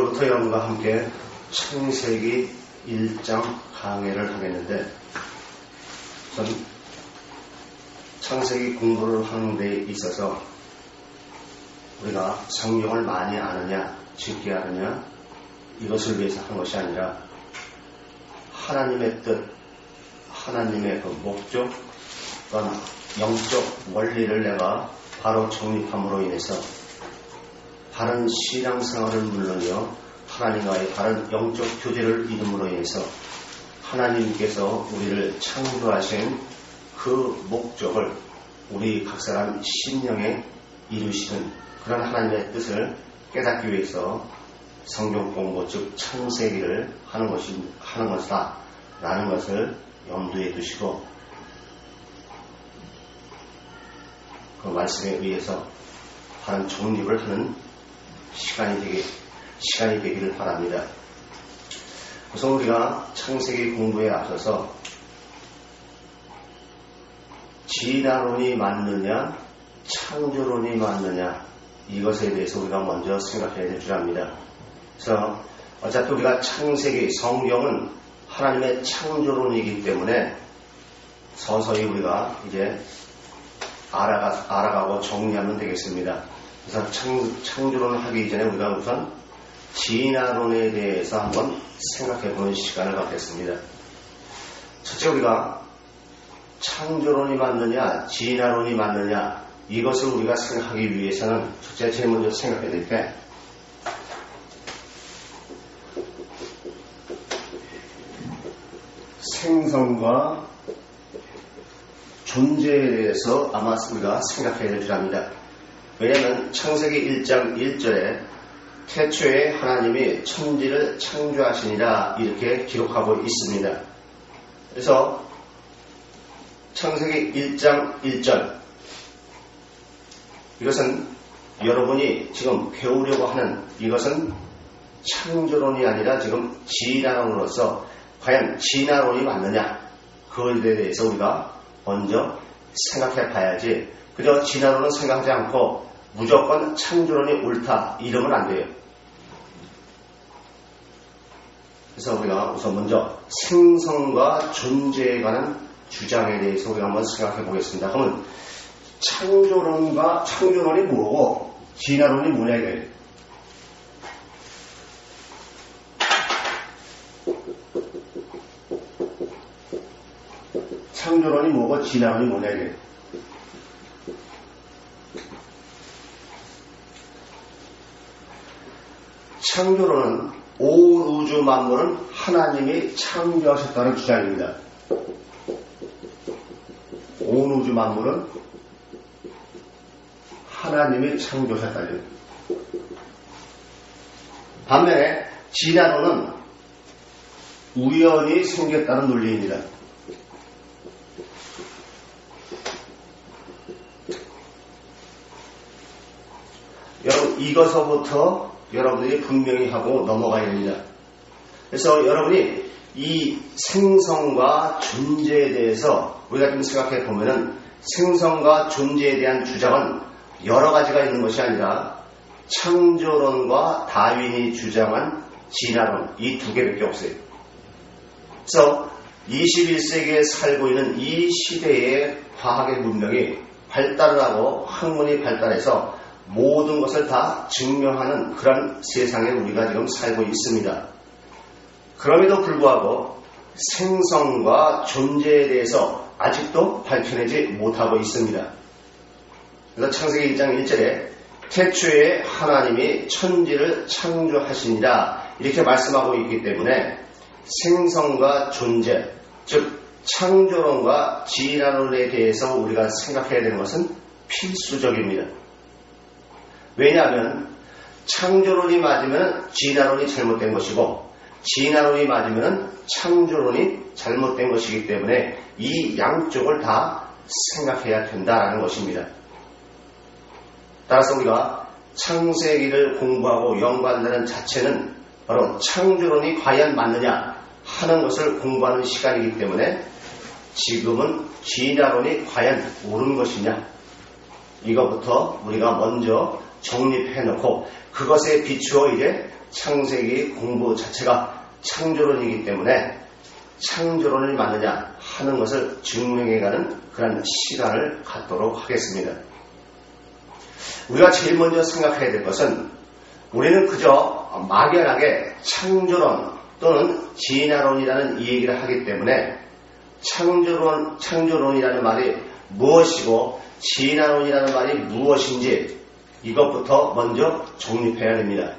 오늘부터 여러분과 함께 창세기 1장 강해를 하겠는데, 전 창세기 공부를 하는 데 있어서 우리가 성경을 많이 아느냐, 쉽게 아느냐, 이것을 위해서 한 것이 아니라 하나님의 뜻, 하나님의 그 목적, 또한 영적 원리를 내가 바로 정립함으로 인해서 바른 신앙생활을 물론이요, 하나님과의 바른 영적 교제를 이룸으로 인해서 하나님께서 우리를 창조하신 그 목적을 우리 각 사람 심령에 이루시는 그런 하나님의 뜻을 깨닫기 위해서 성경 공부, 즉 창세기를 하는 것이다 라는 것을 염두에 두시고, 그 말씀에 의해서 바른 정립을 하는 시간이 되기를 바랍니다. 우선 우리가 창세기 공부에 앞서서 진화론이 맞느냐, 창조론이 맞느냐, 이것에 대해서 우리가 먼저 생각해야 될 줄 압니다. 그래서 어차피 우리가 창세기, 성경은 하나님의 창조론이기 때문에 서서히 우리가 이제 알아가고 정리하면 되겠습니다. 그래서 창조론을 하기 전에 우리가 우선 진화론에 대해서 한번 생각해보는 시간을 갖겠습니다. 첫째, 우리가 창조론이 맞느냐, 진화론이 맞느냐, 이것을 우리가 생각하기 위해서는 첫째, 제일 먼저 생각해야 될 게 생성과 존재에 대해서 아마 우리가 생각해야 될 줄 압니다. 왜냐하면 창세기 1장 1절에 태초에 하나님이 천지를 창조하시니라 이렇게 기록하고 있습니다. 그래서 창세기 1장 1절, 이것은 여러분이 지금 배우려고 하는 이것은 창조론이 아니라 지금 진화론으로서 과연 진화론이 맞느냐, 그것에 대해서 우리가 먼저 생각해 봐야지, 그저 진화론은 생각하지 않고 무조건 창조론이 옳다 이러면 안 돼요. 그래서 우리가 우선 먼저 생성과 존재에 관한 주장에 대해서 우리가 한번 생각해 보겠습니다. 그러면 창조론이 뭐고 진화론이 뭐냐 이거예요. 창조론이 뭐고 진화론이 뭐냐 이거예요. 창조론은 온 우주 만물은 하나님이 창조하셨다는 주장입니다. 온 우주 만물은 하나님이 창조하셨다는. 반면에 진화론은 우연히 생겼다는 논리입니다. 여러분, 이것서부터 여러분들이 분명히 하고 넘어가야 됩니다. 그래서 여러분이 이 생성과 존재에 대해서 우리가 좀 생각해 보면은 생성과 존재에 대한 주장은 여러 가지가 있는 것이 아니라 창조론과 다윈이 주장한 진화론, 이 두 개밖에 없어요. 그래서 21세기에 살고 있는 이 시대의 과학의 문명이 발달을 하고 학문이 발달해서 모든 것을 다 증명하는 그런 세상에 우리가 지금 살고 있습니다. 그럼에도 불구하고 생성과 존재에 대해서 아직도 밝혀내지 못하고 있습니다. 그래서 창세기 1장 1절에 태초에 하나님이 천지를 창조하시니라 이렇게 말씀하고 있기 때문에 생성과 존재, 즉 창조론과 진화론에 대해서 우리가 생각해야 되는 것은 필수적입니다. 왜냐하면 창조론이 맞으면 진화론이 잘못된 것이고 진화론이 맞으면 창조론이 잘못된 것이기 때문에 이 양쪽을 다 생각해야 된다는 것입니다. 따라서 우리가 창세기를 공부하고 연구한다는 자체는 바로 창조론이 과연 맞느냐 하는 것을 공부하는 시간이기 때문에 지금은 진화론이 과연 옳은 것이냐, 이것부터 우리가 먼저 정립해놓고 그것에 비추어 이제 창세기 공부 자체가 창조론이기 때문에 창조론이 맞느냐 하는 것을 증명해가는 그런 시간을 갖도록 하겠습니다. 우리가 제일 먼저 생각해야 될 것은 우리는 그저 막연하게 창조론 또는 진화론이라는 이 얘기를 하기 때문에 창조론이라는 말이 무엇이고 진화론이라는 말이 무엇인지 이것부터 먼저 정립해야 됩니다.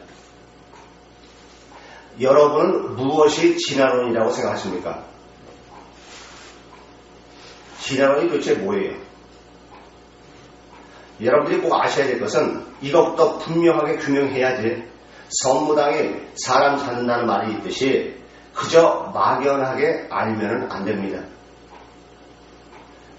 여러분은 무엇이 진화론이라고 생각하십니까? 진화론이 도대체 뭐예요? 여러분들이 꼭 아셔야 될 것은 이것부터 분명하게 규명해야지 선무당에 사람 찾는다는 말이 있듯이 그저 막연하게 알면 안 됩니다.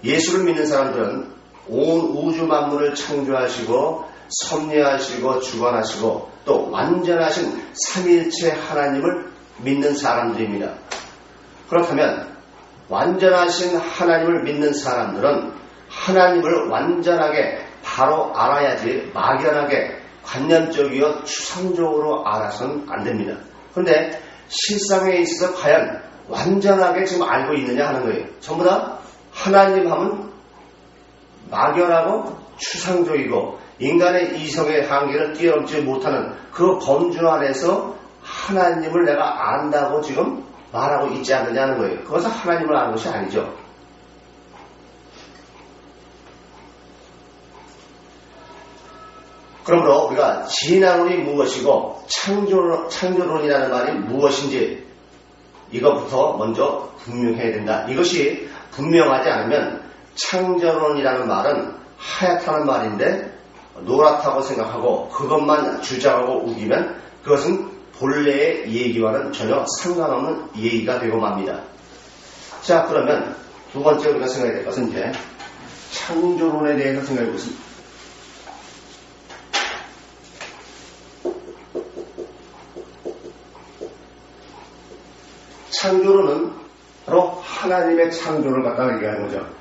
예수를 믿는 사람들은 온 우주 만물을 창조하시고 섭리하시고 주관하시고 또 완전하신 삼위일체 하나님을 믿는 사람들입니다. 그렇다면 완전하신 하나님을 믿는 사람들은 하나님을 완전하게 바로 알아야지 막연하게 관념적이어 추상적으로 알아서는 안 됩니다. 그런데 실상에 있어서 과연 완전하게 지금 알고 있느냐 하는 거예요. 전부 다 하나님 하면 막연하고 추상적이고 인간의 이성의 한계를 뛰어넘지 못하는 그 범주 안에서 하나님을 내가 안다고 지금 말하고 있지 않느냐는 거예요. 그것은 하나님을 아는 것이 아니죠. 그러므로 우리가 진화론이 무엇이고 창조론이라는 말이 무엇인지 이것부터 먼저 분명해야 된다. 이것이 분명하지 않으면 창조론이라는 말은 하얗다는 말인데 노랗다고 생각하고 그것만 주장하고 우기면 그것은 본래의 얘기와는 전혀 상관없는 얘기가 되고 맙니다. 자, 그러면 두 번째 우리가 생각해야 될 것은 이제 창조론에 대해서 생각해 보겠습니다. 창조론은 바로 하나님의 창조를 갖다가 얘기하는 거죠.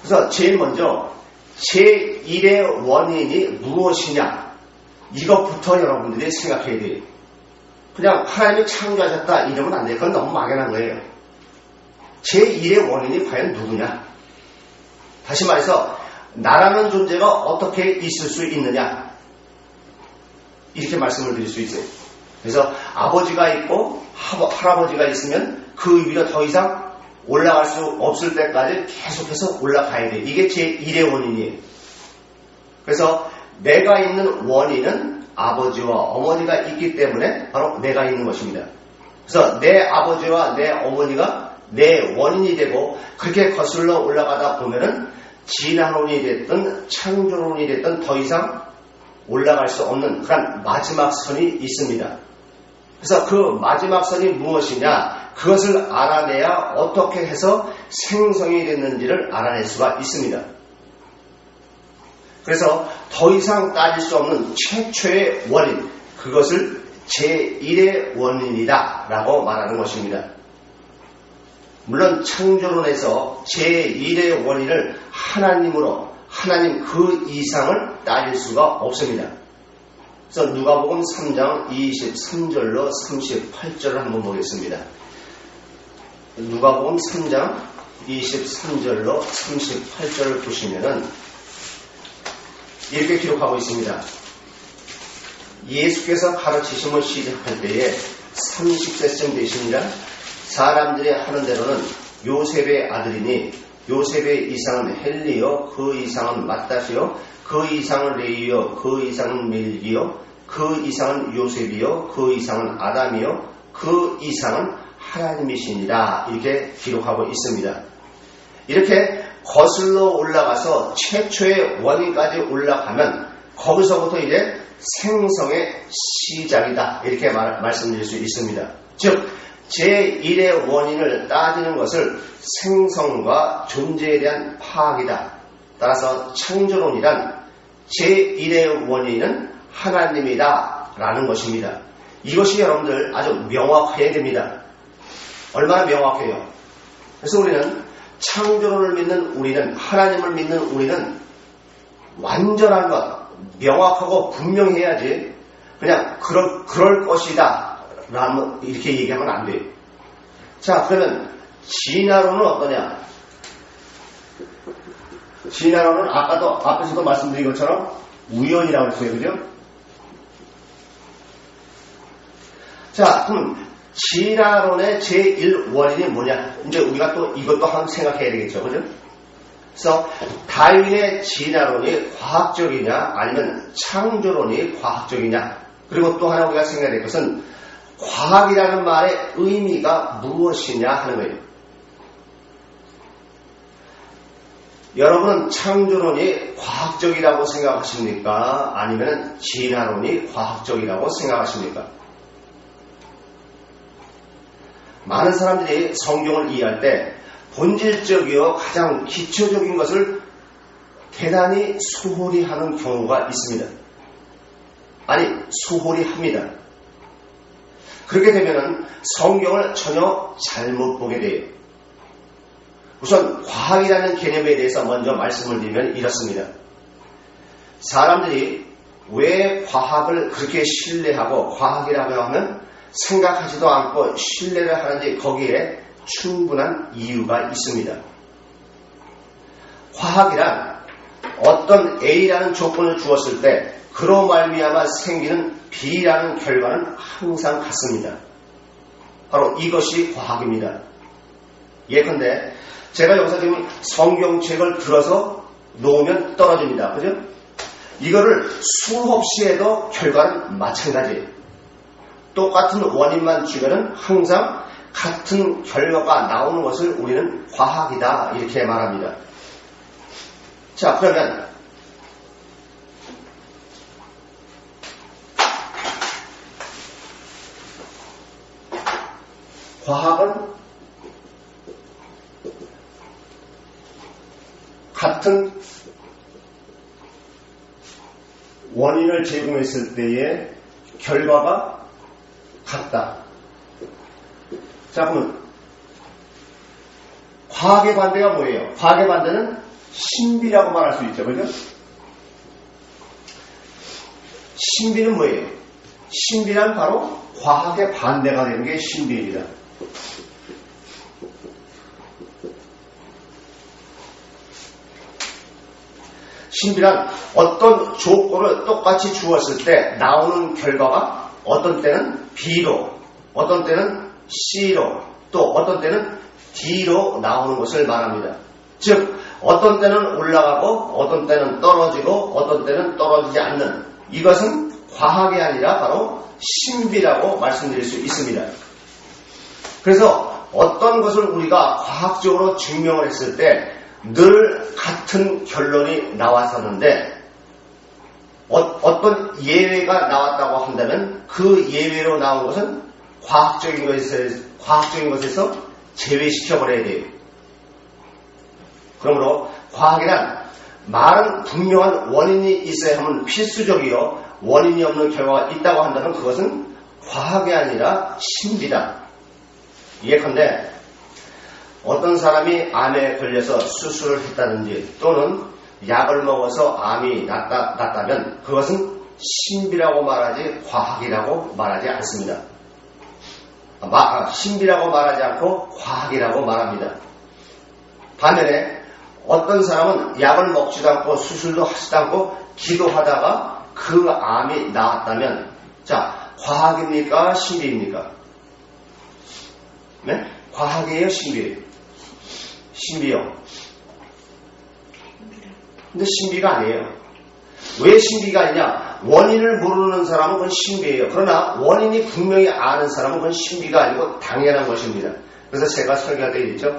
그래서 제일 먼저 제1의 원인이 무엇이냐 이것부터 여러분들이 생각해야 돼요. 그냥 하나님이 창조하셨다 이러면 안 돼요. 그건 너무 막연한 거예요. 제1의 원인이 과연 누구냐? 다시 말해서 나라는 존재가 어떻게 있을 수 있느냐 이렇게 말씀을 드릴 수 있어요. 그래서 아버지가 있고 할아버지가 있으면 그 위로 더 이상 올라갈 수 없을 때까지 계속해서 올라가야 돼. 이게 제1의 원인이에요. 그래서 내가 있는 원인은 아버지와 어머니가 있기 때문에 바로 내가 있는 것입니다. 그래서 내 아버지와 내 어머니가 내 원인이 되고 그렇게 거슬러 올라가다 보면은 진화론이 됐든 창조론이 됐든 더 이상 올라갈 수 없는 그런 마지막 선이 있습니다. 그래서 그 마지막 선이 무엇이냐 그것을 알아내야 어떻게 해서 생성이 됐는지를 알아낼 수가 있습니다. 그래서 더 이상 따질 수 없는 최초의 원인 그것을 제1의 원인이다 라고 말하는 것입니다. 물론 창조론에서 제1의 원인을 하나님으로 하나님 그 이상을 따질 수가 없습니다. 그래서 누가복음 3장 23절로 38절을 한번 보겠습니다. 누가복음 3장 23절로 38절을 보시면은 이렇게 기록하고 있습니다. 예수께서 가르치심을 시작할 때에 30세쯤 되십니다. 사람들이 하는 대로는 요셉의 아들이니 요셉의 이상은 헬리요 그 이상은 맏다시요 그 이상은 레이요 그 이상은 밀기요 그 이상은 요셉이요 그 이상은 아담이요 그 이상은 하나님이시니라 이렇게 기록하고 있습니다. 이렇게 거슬러 올라가서 최초의 원인까지 올라가면 거기서부터 이제 생성의 시작이다 이렇게 말씀드릴 수 있습니다. 즉 제1의 원인을 따지는 것을 생성과 존재에 대한 파악이다. 따라서 창조론이란 제1의 원인은 하나님이다 라는 것입니다. 이것이 여러분들 아주 명확해야 됩니다. 얼마나 명확해요? 그래서 우리는 창조론을 믿는 우리는, 하나님을 믿는 우리는 완전한 것, 명확하고 분명히 해야지 그냥 그럴 것이다 라는 이렇게 얘기하면 안 돼요. 자, 그러면 진화론은 어떠냐? 진화론은 아까도 앞에서도 말씀드린 것처럼 우연이라고 했어요. 그죠? 자, 그럼 진화론의 제1원인이 뭐냐? 이제 우리가 또 이것도 한번 생각해야 되겠죠. 그죠? 그래서 다윈의 진화론이 과학적이냐 아니면 창조론이 과학적이냐, 그리고 또 하나 우리가 생각해야 될 것은 과학이라는 말의 의미가 무엇이냐 하는 거예요. 여러분은 창조론이 과학적이라고 생각하십니까? 아니면 진화론이 과학적이라고 생각하십니까? 많은 사람들이 성경을 이해할 때 본질적이요 가장 기초적인 것을 대단히 소홀히 하는 경우가 있습니다. 아니, 소홀히 합니다. 그렇게 되면 성경을 전혀 잘못 보게 돼요. 우선 과학이라는 개념에 대해서 먼저 말씀을 드리면 이렇습니다. 사람들이 왜 과학을 그렇게 신뢰하고 과학이라고 하면 생각하지도 않고 신뢰를 하는지 거기에 충분한 이유가 있습니다. 과학이란 어떤 A라는 조건을 주었을 때 그로 말미암아 생기는 B라는 결과는 항상 같습니다. 바로 이것이 과학입니다. 예컨대 제가 여기서 지금 성경책을 들어서 놓으면 떨어집니다. 그죠? 이거를 수없이 해도 결과는 마찬가지예요. 똑같은 원인만 주면은 항상 같은 결과가 나오는 것을 우리는 과학이다 이렇게 말합니다. 자, 그러면 과학은 같은 원인을 제공했을 때의 결과가 같다. 자, 그러면 과학의 반대가 뭐예요? 과학의 반대는 신비라고 말할 수 있죠. 그죠? 신비는 뭐예요? 신비란 바로 과학의 반대가 되는 게 신비입니다. 신비란 어떤 조건을 똑같이 주었을 때 나오는 결과가 어떤 때는 B로, 어떤 때는 C로, 또 어떤 때는 D로 나오는 것을 말합니다. 즉 어떤 때는 올라가고 어떤 때는 떨어지고 어떤 때는 떨어지지 않는, 이것은 과학이 아니라 바로 신비라고 말씀드릴 수 있습니다. 그래서 어떤 것을 우리가 과학적으로 증명을 했을 때 늘 같은 결론이 나왔었는데 어떤 예외가 나왔다고 한다면 그 예외로 나온 것은 과학적인 것에서 제외시켜버려야 돼요. 그러므로 과학이란 말은 분명한 원인이 있어야 하면 필수적이요, 원인이 없는 결과가 있다고 한다면 그것은 과학이 아니라 신비다. 예컨대 어떤 사람이 암에 걸려서 수술을 했다든지 또는 약을 먹어서 암이 낫다면 그것은 신비라고 말하지 과학이라고 말하지 않습니다. 신비라고 말하지 않고 과학이라고 말합니다. 반면에 어떤 사람은 약을 먹지도 않고 수술도 하지도 않고 기도하다가 그 암이 나았다면, 자, 과학입니까? 신비입니까? 네? 과학이에요? 신비예요? 신비요. 근데 신비가 아니에요. 왜 신비가 아니냐? 원인을 모르는 사람은 그건 신비예요. 그러나 원인이 분명히 아는 사람은 그건 신비가 아니고 당연한 것입니다. 그래서 제가 설교할 때 있죠.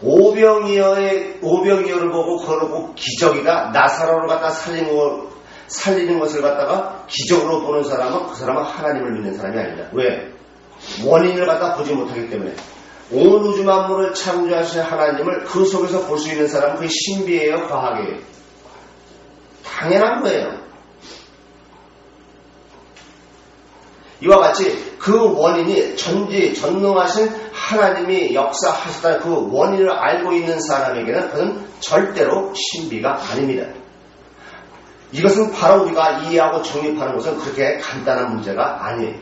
오병이어를 보고 그러고 기적이다. 나사로를 갖다 살리는 것을 갖다가 기적으로 보는 사람은 그 사람은 하나님을 믿는 사람이 아니다. 왜? 원인을 갖다 보지 못하기 때문에. 온 우주 만물을 창조하신 하나님을 그 속에서 볼 수 있는 사람은 그게 신비예요, 과학이에요? 당연한 거예요. 이와 같이 그 원인이 전지전능하신 하나님이 역사하셨다는 그 원인을 알고 있는 사람에게는 그건 절대로 신비가 아닙니다. 이것은 바로 우리가 이해하고 정립하는 것은 그렇게 간단한 문제가 아니에요.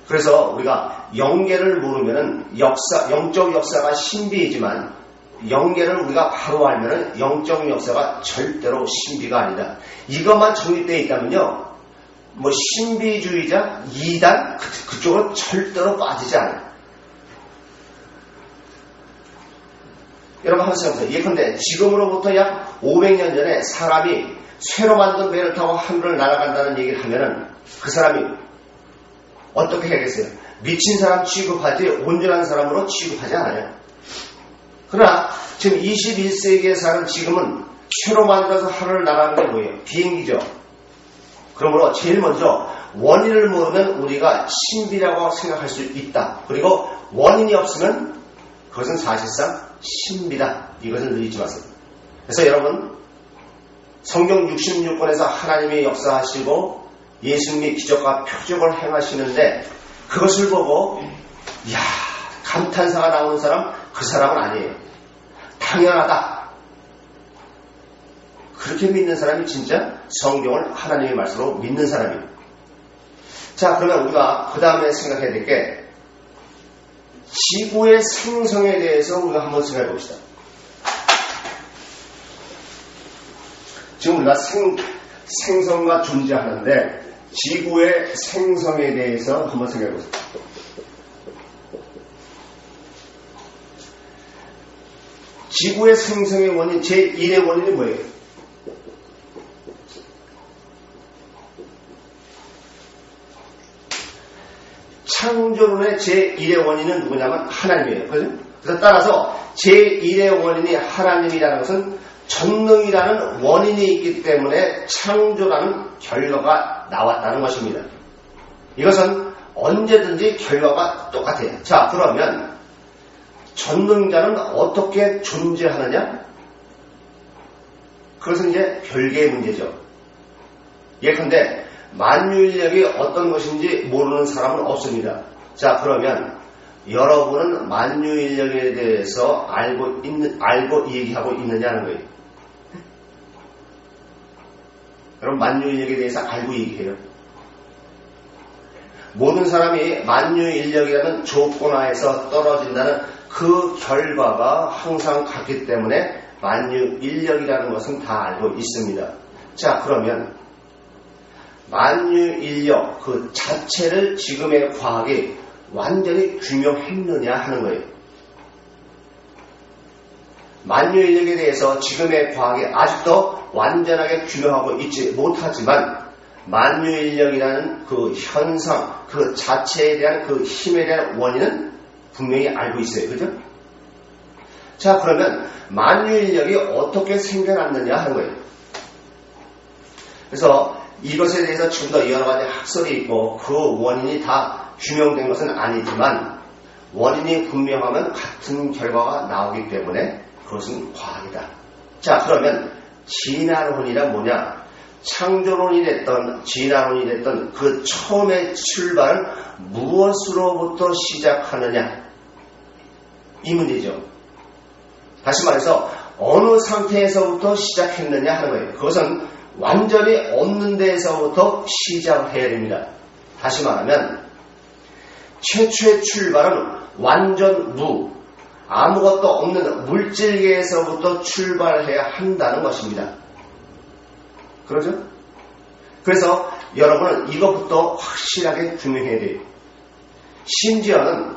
그래서 우리가 영계를 모르면은 영적 역사가 신비이지만 영계를 우리가 바로 알면은 영적 역사가 절대로 신비가 아니다. 이것만 정립되어 있다면요, 뭐 신비주의자, 이단 그쪽으로 절대로 빠지지 않아요. 여러분 한번 생각해보세요. 예컨대 지금으로부터 약 500년 전에 사람이 쇠로 만든 배를 타고 하늘을 날아간다는 얘기를 하면은 그 사람이 어떻게 해야겠어요? 미친 사람 취급하지 온전한 사람으로 취급하지 않아요. 그러나 지금 21세기에 사는 지금은 쇠로 만들어서 하늘을 날아가는 게 뭐예요? 비행기죠. 그러므로 제일 먼저 원인을 모르면 우리가 신비라고 생각할 수 있다. 그리고 원인이 없으면 그것은 사실상 신비다. 이것을 늘 잊지 마세요. 그래서 여러분 성경 66권에서 하나님의 역사하시고 예수님이 기적과 표적을 행하시는데 그것을 보고 이야 감탄사가 나오는 사람, 그 사람은 아니에요. 당연하다. 그렇게 믿는 사람이 진짜 성경을 하나님의 말씀으로 믿는 사람이에요. 자, 그러면 우리가 그 다음에 생각해야 될 게 지구의 생성에 대해서 우리가 한번 생각해 봅시다. 지금 우리가 생성과 존재하는데 지구의 생성에 대해서 한번 생각해 보세요. 지구의 생성의 원인, 제1의 원인이 뭐예요? 창조론의 제1의 원인은 누구냐면 하나님이에요. 그죠? 그래서 따라서 제1의 원인이 하나님이라는 것은 전능이라는 원인이 있기 때문에 창조라는 결과가 나왔다는 것입니다. 이것은 언제든지 결과가 똑같아요. 자, 그러면 전능자는 어떻게 존재하느냐? 그것은 이제 별개의 문제죠. 예컨대 만유인력이 어떤 것인지 모르는 사람은 없습니다. 자, 그러면 여러분은 만유인력에 대해서 알고 얘기하고 있느냐는 거예요. 여러분 만유인력에 대해서 알고 얘기해요. 모든 사람이 만유인력이라는 조건하에서 떨어진다는 그 결과가 항상 같기 때문에 만유인력이라는 것은 다 알고 있습니다. 자, 그러면 만유인력 그 자체를 지금의 과학이 완전히 규명했느냐 하는 거예요. 만유인력에 대해서 지금의 과학이 아직도 완전하게 규명하고 있지 못하지만 만유인력이라는 그 현상, 그 자체에 대한 그 힘에 대한 원인은 분명히 알고 있어요. 그죠? 자, 그러면 만유인력이 어떻게 생겨났느냐 하는 거예요. 그래서 이것에 대해서 좀 더 여러 가지 학설이 있고 그 원인이 다 규명된 것은 아니지만 원인이 분명하면 같은 결과가 나오기 때문에 그것은 과학이다. 자, 그러면 진화론이란 뭐냐? 창조론이 됐던 진화론이 됐던 그 처음의 출발은 무엇으로부터 시작하느냐? 이 문제죠. 다시 말해서 어느 상태에서부터 시작했느냐 하는 거예요. 그것은 완전히 없는 데에서부터 시작을 해야 됩니다. 다시 말하면 최초의 출발은 완전 아무것도 없는 물질계에서부터 출발해야 한다는 것입니다. 그러죠? 그래서 여러분은 이것부터 확실하게 규명해야 돼요. 심지어는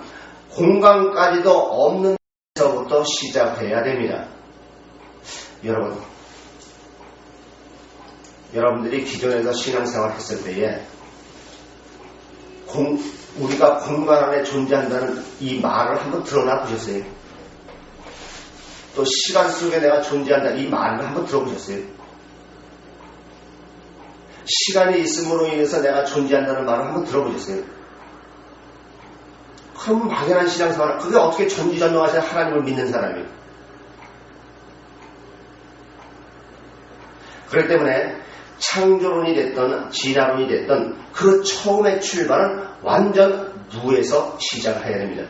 공간까지도 없는 데서부터 시작해야 됩니다. 여러분들이 기존에서 신앙생활 했을 때에 우리가 공간 안에 존재한다는 이 말을 한번 드러나 보셨어요? 또 시간 속에 내가 존재한다 이 말을 한번 들어보셨어요? 시간이 있음으로 인해서 내가 존재한다는 말을 한번 들어보셨어요? 그럼 막연한 신앙생활, 그게 어떻게 전지전능하신 하나님을 믿는 사람이에요? 그렇기 때문에 창조론이 됐던 진화론이 됐던 그 처음의 출발은 완전 무에서 시작을 해야 됩니다.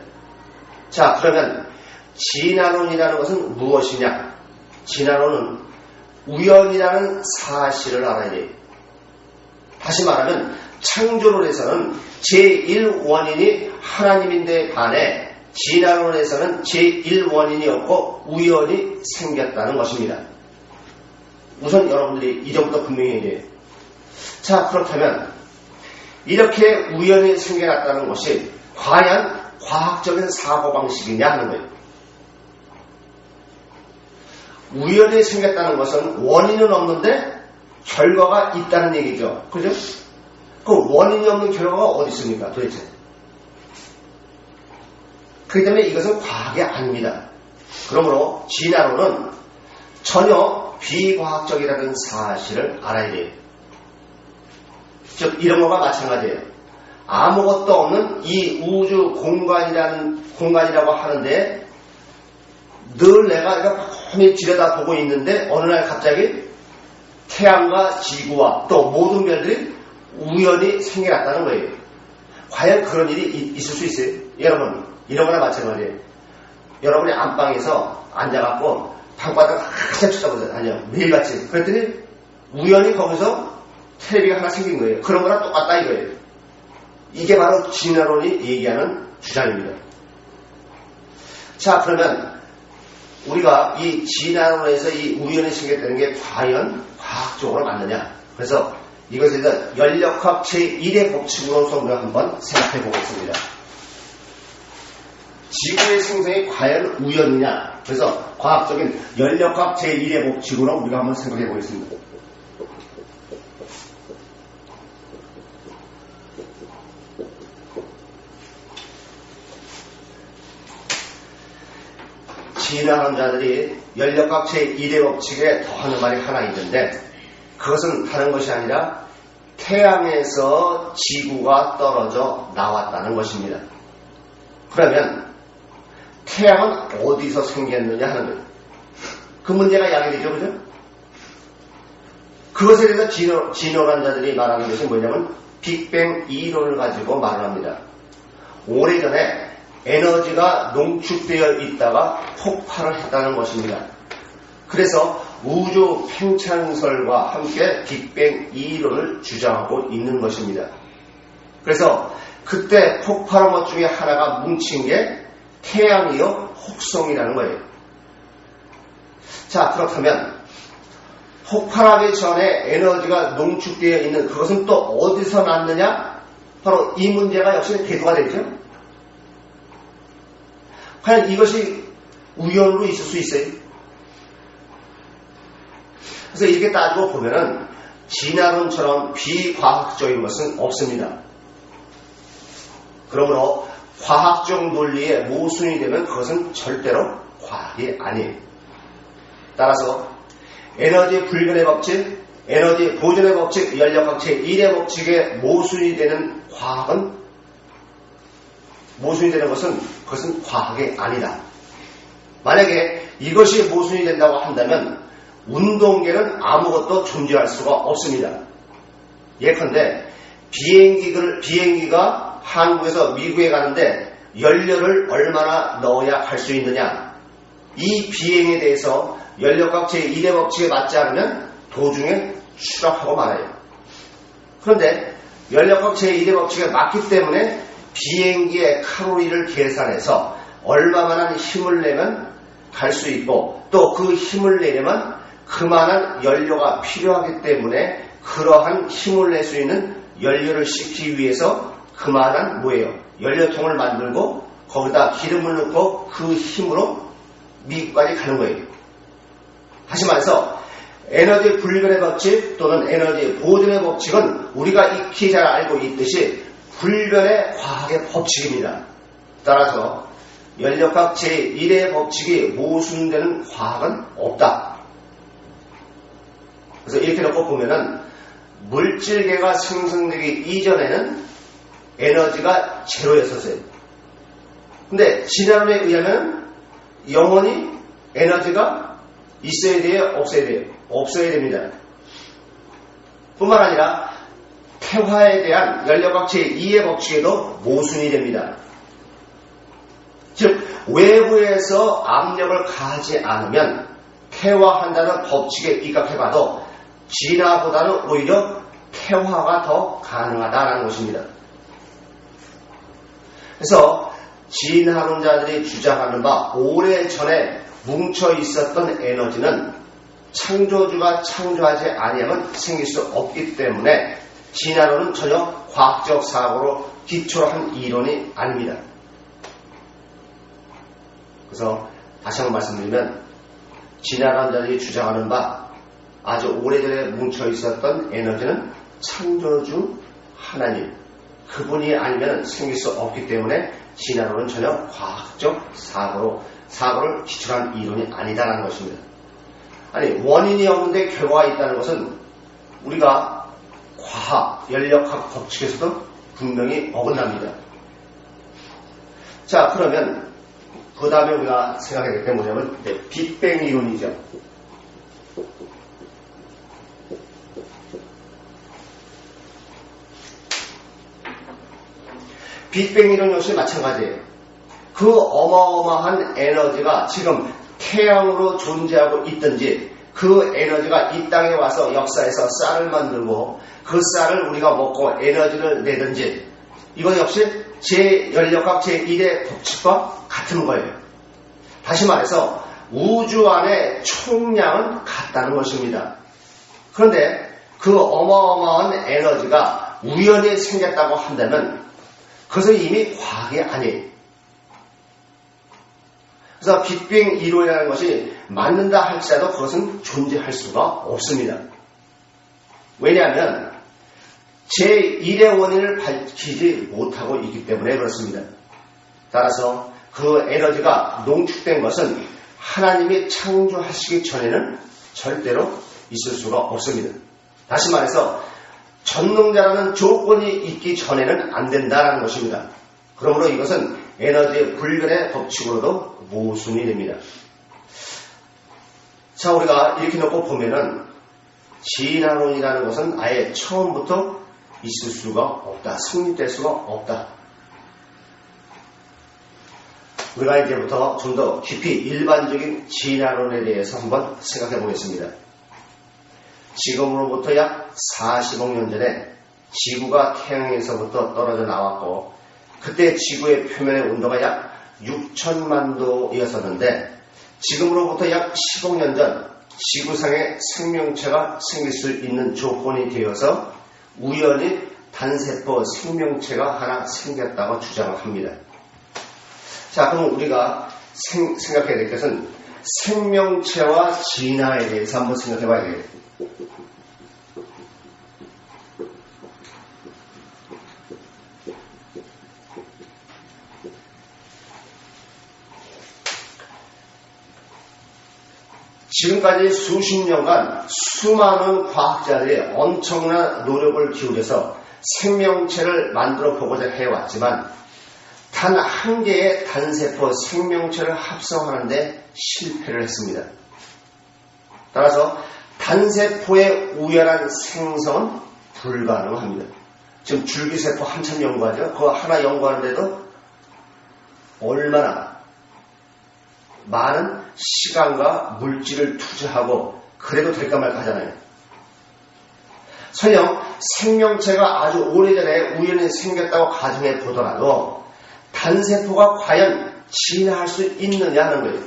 자, 그러면 진화론이라는 것은 무엇이냐? 진화론은 우연이라는 사실을 알아야 돼요. 다시 말하면 창조론에서는 제1원인이 하나님인데 반해 진화론에서는 제1원인이 없고 우연이 생겼다는 것입니다. 우선 여러분들이 이 점부터 분명히 해야 돼요. 자, 그렇다면 이렇게 우연이 생겨났다는 것이 과연 과학적인 사고방식이냐 하는 거예요. 우연이 생겼다는 것은 원인은 없는데 결과가 있다는 얘기죠. 그죠? 그 원인이 없는 결과가 어디 있습니까? 도대체. 그렇기 때문에 이것은 과학이 아닙니다. 그러므로 진화론은 전혀 비과학적이라는 사실을 알아야 돼요. 즉 이런 것과 마찬가지예요. 아무것도 없는 이 우주 공간이라고 하는데 늘 내가 뻔히 들여다보고 있는데 어느 날 갑자기 태양과 지구와 또 모든 별들이 우연히 생겨났다는 거예요. 과연 그런 일이 있을 수 있어요? 여러분, 이런 거나 마찬가지예요. 여러분이 안방에서 앉아갖고 방바닥 한참 쳐다보세요. 아니요, 매일같이. 그랬더니 우연히 거기서 텔레비가 하나 생긴 거예요. 그런 거랑 똑같다 이거예요. 이게 바로 진화론이 얘기하는 주장입니다. 자, 그러면 우리가 이 진화론에서 이 우연이 생겼다는 게 과연 과학적으로 맞느냐? 그래서 이것에 대해서 연력학 제1의 법칙으로서 우리가 한번 생각해 보겠습니다. 지구의 생성이 과연 우연이냐? 그래서 과학적인 연력학 제1의 법칙으로 우리가 한번 생각해 보겠습니다. 진화론자들이 연력학 제1의 법칙에 더하는 말이 하나 있는데 그것은 다른 것이 아니라 태양에서 지구가 떨어져 나왔다는 것입니다. 그러면 태양은 어디서 생겼느냐 하는 거예요. 그 문제가 야기되죠, 그죠? 그것에 대해서 진화론자들이 말하는 것이 뭐냐면 빅뱅 이론을 가지고 말을 합니다. 오래전에 에너지가 농축되어 있다가 폭발을 했다는 것입니다. 그래서 우주 팽창설과 함께 빅뱅 이론을 주장하고 있는 것입니다. 그래서 그때 폭발한 것 중에 하나가 뭉친 게 태양이요 혹성이라는 거예요. 자, 그렇다면 폭발하기 전에 에너지가 농축되어 있는 그것은 또 어디서 났느냐? 바로 이 문제가 역시 대두가 되죠. 과연 이것이 우연으로 있을 수 있어요? 그래서 이렇게 따지고 보면은 진화론처럼 비과학적인 것은 없습니다. 그러므로 과학적 논리에 모순이 되면 그것은 절대로 과학이 아니에요. 따라서 에너지 불변의 법칙, 에너지 보존의 법칙, 연력학 제1의 법칙에 모순이 되는 것은 그것은 과학이 아니다. 만약에 이것이 모순이 된다고 한다면 운동계는 아무것도 존재할 수가 없습니다. 예컨대 비행기가 한국에서 미국에 가는데 연료를 얼마나 넣어야 갈 수 있느냐. 이 비행에 대해서 연력학 제1의 법칙에 맞지 않으면 도중에 추락하고 말아요. 그런데 연력학 제1의 법칙에 맞기 때문에 비행기의 칼로리를 계산해서 얼마만한 힘을 내면 갈 수 있고 또 그 힘을 내려면 그만한 연료가 필요하기 때문에 그러한 힘을 낼 수 있는 연료를 싣기 위해서 그만한 연료통을 만들고 거기다 기름을 넣고 그 힘으로 미국까지 가는 거예요. 다시 말해서 에너지 불변의 법칙 또는 에너지 보존의 법칙은 우리가 익히 잘 알고 있듯이 불변의 과학의 법칙입니다. 따라서 연력학 제1의 법칙이 모순되는 과학은 없다. 그래서 이렇게 놓고 보면은 물질계가 생성되기 이전에는 에너지가 제로였었어요. 근데 진화론에 의하면 영원히 에너지가 있어야 돼요? 없어야 돼요? 없어야 됩니다. 뿐만 아니라 태화에 대한 연력학 제2의 법칙에도 모순이 됩니다. 즉 외부에서 압력을 가하지 않으면 태화한다는 법칙에 입각해봐도 진화보다는 오히려 태화가 더 가능하다는 것입니다. 그래서 진화론자들이 주장하는 바 오래전에 뭉쳐 있었던 에너지는 창조주가 창조하지 아니하면 생길 수 없기 때문에 진화론은 전혀 과학적 사고로 기초로 한 이론이 아닙니다. 그래서 다시 한번 말씀드리면 진화론자들이 주장하는 바 아주 오래전에 뭉쳐 있었던 에너지는 창조주 하나님 그분이 아니면 생길 수 없기 때문에 진화론은 전혀 과학적 사고를 기초로 한 이론이 아니다라는 것입니다. 아니 원인이 없는데 결과가 있다는 것은 우리가 과학, 연력학 법칙에서도 분명히 어긋납니다. 자 그러면 그 다음에 우리가 생각해야 될 게 뭐냐면 빅뱅 이론이죠. 빅뱅 이론 역시 마찬가지예요. 그 어마어마한 에너지가 지금 태양으로 존재하고 있든지 그 에너지가 이 땅에 와서 역사에서 쌀을 만들고 그 쌀을 우리가 먹고 에너지를 내든지 이건 역시 제 연력학 제1의 법칙과 같은 거예요. 다시 말해서 우주 안의 총량은 같다는 것입니다. 그런데 그 어마어마한 에너지가 우연히 생겼다고 한다면 그것은 이미 과학이 아니에요. 그래서 빅뱅 이론이라는 것이 맞는다 할지라도 그것은 존재할 수가 없습니다. 왜냐하면 제1의 원인을 밝히지 못하고 있기 때문에 그렇습니다. 따라서 그 에너지가 농축된 것은 하나님이 창조하시기 전에는 절대로 있을 수가 없습니다. 다시 말해서 전능자라는 조건이 있기 전에는 안 된다는 것입니다. 그러므로 이것은 에너지의 불변의 법칙으로도 모순이 됩니다. 자, 우리가 이렇게 놓고 보면은 진화론이라는 것은 아예 처음부터 있을 수가 없다. 성립될 수가 없다. 우리가 이제부터 좀 더 깊이 일반적인 진화론에 대해서 한번 생각해 보겠습니다. 지금으로부터 약 40억 년 전에 지구가 태양에서부터 떨어져 나왔고 그때 지구의 표면의 온도가 약 6천만 도였었는데 지금으로부터 약 10억 년 전 지구상에 생명체가 생길 수 있는 조건이 되어서 우연히 단세포 생명체가 하나 생겼다고 주장을 합니다. 자, 그럼 우리가 생각해야 될 것은 생명체와 진화에 대해서 한번 생각해 봐야 되겠습니다. 지금까지 수십 년간 수많은 과학자들이 엄청난 노력을 기울여서 생명체를 만들어 보고자 해왔지만 단 한 개의 단세포 생명체를 합성하는데 실패를 했습니다. 따라서 단세포의 우연한 생성은 불가능합니다. 지금 줄기세포 한참 연구하죠. 그거 하나 연구하는데도 얼마나 많은 시간과 물질을 투자하고 그래도 될까 말까 하잖아요. 설령 생명체가 아주 오래전에 우연히 생겼다고 가정해 보더라도 단세포가 과연 진화할 수 있느냐는 거예요.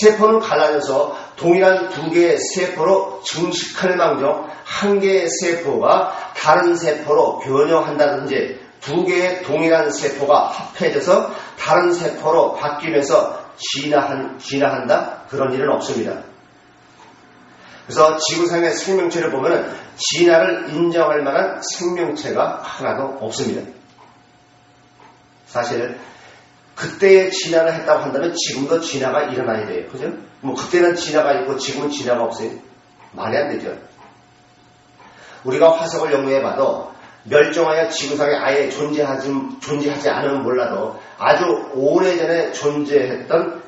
세포는 갈라져서 동일한 두 개의 세포로 증식할 망정 한 개의 세포가 다른 세포로 변형한다든지 두 개의 동일한 세포가 합해져서 다른 세포로 바뀌면서 진화한다? 그런 일은 없습니다. 그래서 지구상의 생명체를 보면 진화를 인정할 만한 생명체가 하나도 없습니다. 사실 그때의 진화를 했다고 한다면 지금도 진화가 일어나야 돼요. 그죠? 뭐 그때는 진화가 있고 지금은 진화가 없어요. 말이 안 되죠. 우리가 화석을 연구해봐도 멸종하여 지구상에 아예 존재하지 않으면 몰라도 아주 오래전에 존재했던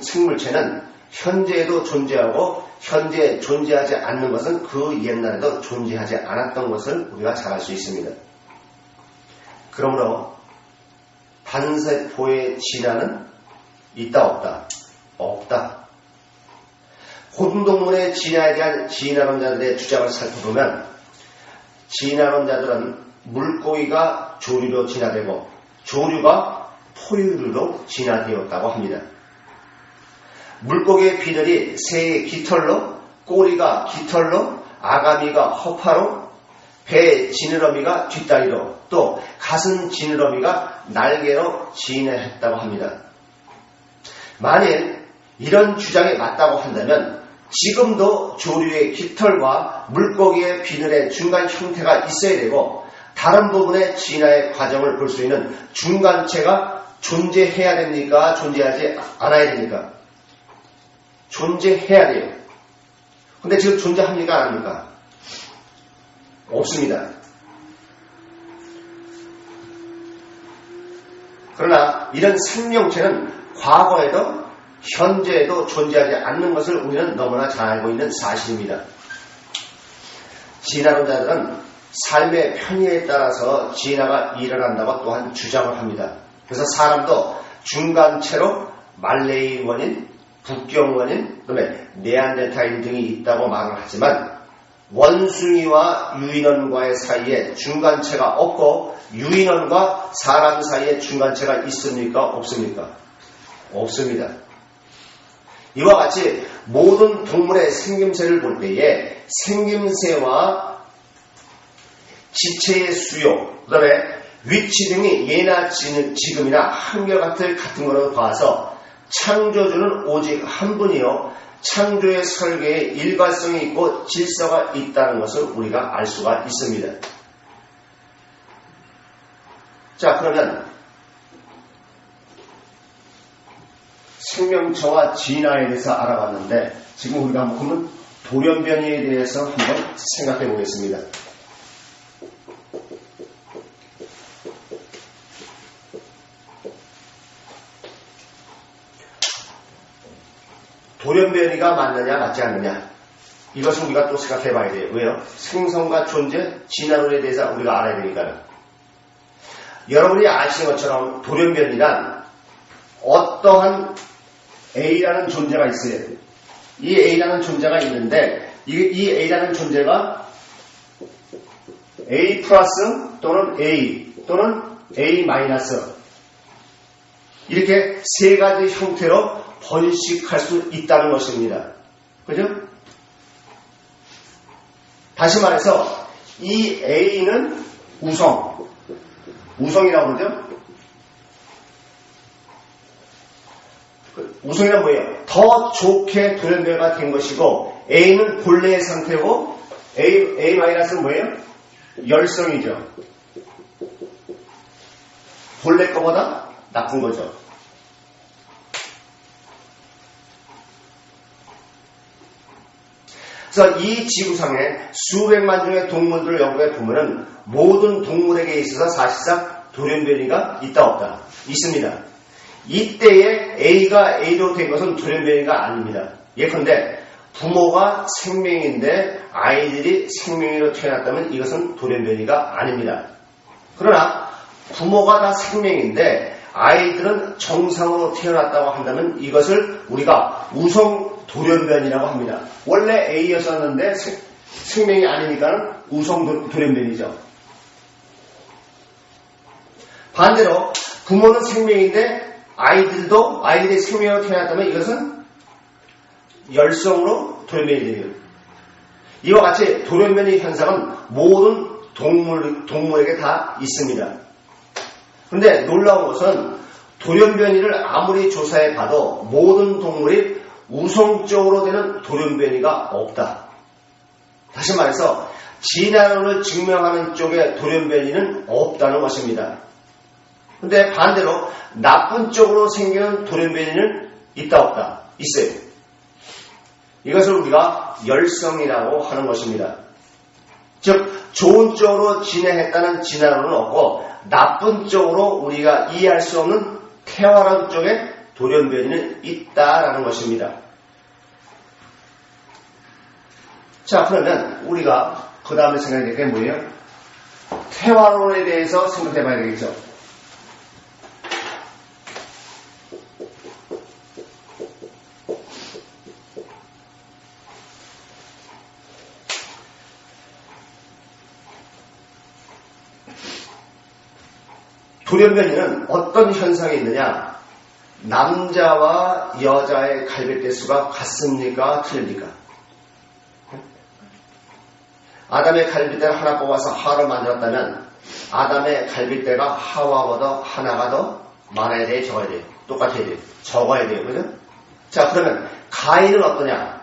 생물체는 현재에도 존재하고 현재 존재하지 않는 것은 그 옛날에도 존재하지 않았던 것을 우리가 잘 알 수 있습니다. 그러므로 단세포의 진화는 있다 없다? 없다. 고등동물의 진화에 대한 진화론자들의 주장을 살펴보면 진화론자들은 물고기가 조류로 진화되고 조류가 포유류로 진화되었다고 합니다. 물고기의 비늘이 새의 깃털로, 꼬리가 깃털로, 아가미가 허파로, 배 지느러미가 뒷다리로, 또 가슴 지느러미가 날개로 진화했다고 합니다. 만일 이런 주장이 맞다고 한다면 지금도 조류의 깃털과 물고기의 비늘의 중간 형태가 있어야 되고 다른 부분의 진화의 과정을 볼 수 있는 중간체가 존재해야 됩니까? 존재하지 않아야 됩니까? 존재해야 돼요. 근데 지금 존재합니까? 안 합니까? 없습니다. 그러나 이런 생명체는 과거에도 현재에도 존재하지 않는 것을 우리는 너무나 잘 알고 있는 사실입니다. 진화론자들은 삶의 편의에 따라서 진화가 일어난다고 또한 주장을 합니다. 그래서 사람도 중간체로 말레이 원인, 북경 원인, 그다음에 네안데탈인 등이 있다고 말을 하지만 원숭이와 유인원과의 사이에 중간체가 없고 유인원과 사람 사이에 중간체가 있습니까? 없습니까? 없습니다. 이와 같이 모든 동물의 생김새를 볼 때에 생김새와 지체의 수요, 그 다음에 위치 등이 예나 지금이나 한결같은 같은 것으로 봐서 창조주는 오직 한 분이요 창조의 설계에 일관성이 있고 질서가 있다는 것을 우리가 알 수가 있습니다. 자, 그러면 생명체와 진화에 대해서 알아봤는데 지금 우리가 한번 돌연변이에 대해서 한번 생각해 보겠습니다. 돌연변이가 맞느냐 맞지 않느냐 이것을 우리가 또 생각해 봐야 돼요. 왜요? 생성과 존재, 진화론에 대해서 우리가 알아야 되니까요. 여러분이 아시는 것처럼 돌연변이란 어떠한 A라는 존재가 있어요. 이 A라는 존재가 있는데 이 A라는 존재가 A 플러스 또는 A 또는 A 마이너스 이렇게 세 가지 형태로 번식할 수 있다는 것입니다. 그죠? 다시 말해서 이 A는 우성이라고 그러죠? 우성이란 뭐예요? 더 좋게 돌연변이가 된 것이고 A는 본래의 상태고 A-는 뭐예요? 열성이죠. 본래 거보다 나쁜 거죠. 그래서 이 지구상에 수백만 종의 동물들을 연구해 보면은 모든 동물에게 있어서 사실상 돌연변이가 있다 없다 있습니다. 이때에 A가 A로 된 것은 돌연변이가 아닙니다. 예컨대 부모가 생명인데 아이들이 생명으로 태어났다면 이것은 돌연변이가 아닙니다. 그러나 부모가 다 생명인데 아이들은 정상으로 태어났다고 한다면 이것을 우리가 우성 돌연변이라고 합니다. 원래 A였었는데 생명이 아니니까 우성 돌연변이죠. 반대로 부모는 생명인데 아이들이 생명으로 태어났다면 이것은 열성으로 돌연변이 되요. 이와 같이 돌연변이 현상은 모든 동물에게 다 있습니다. 그런데 놀라운 것은 돌연변이를 아무리 조사해 봐도 모든 동물이 우성적으로 되는 돌연변이가 없다. 다시 말해서 진화론을 증명하는 쪽에 돌연변이는 없다는 것입니다. 그런데 반대로 나쁜 쪽으로 생기는 돌연변이는 있다 없다? 있어요. 이것을 우리가 열성이라고 하는 것입니다. 즉 좋은 쪽으로 진화했다는 진화론은 없고 나쁜 쪽으로 우리가 이해할 수 없는 태화론 쪽에 돌연변이는 있다라는 것입니다. 자, 그러면 우리가 그 다음에 생각해야 될 게 뭐예요? 태화론에 대해서 생각해 봐야 되겠죠. 돌연변이는 어떤 현상이 있느냐? 남자와 여자의 갈빗대수가 같습니까? 틀립니까? 아담의 갈빗대를 하나 뽑아서 하와를 만들었다면 아담의 갈빗대가 하와보다 하나가 더 많아야 돼요? 적어야 돼요? 똑같아야 돼요? 적어야 돼요. 그죠? 자, 그러면 가인은 어떠냐?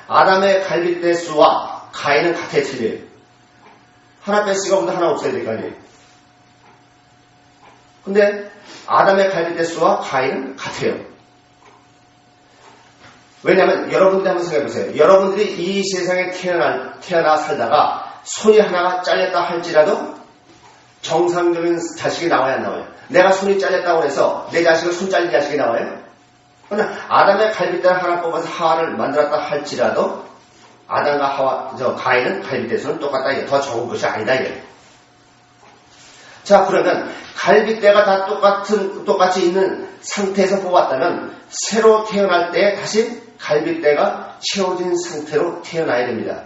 아담의 갈빗대 수와 가인은 같아야 틀려요. 하나 뺐으니까 보다 하나 없어야 될 거 아니에요? 근데 아담의 갈빗대 수와 가인은 같아요. 왜냐하면 여러분들이 한번 생각해보세요. 여러분들이 이 세상에 태어나 살다가 손이 하나가 잘렸다 할지라도 정상적인 자식이 나와야 안 나와요? 내가 손이 잘렸다고 해서 내 자식은 손 잘린 자식이 나와요? 그러나 아담의 갈빗대를 하나 뽑아서 하와를 만들었다 할지라도 아담과 가인은 갈빗대 수는 똑같다. 이게 더 적은 것이 아니다. 이게. 자, 그러면 갈빗대가 다 똑같이 있는 상태에서 뽑았다면 새로 태어날 때 다시 갈빗대가 채워진 상태로 태어나야 됩니다.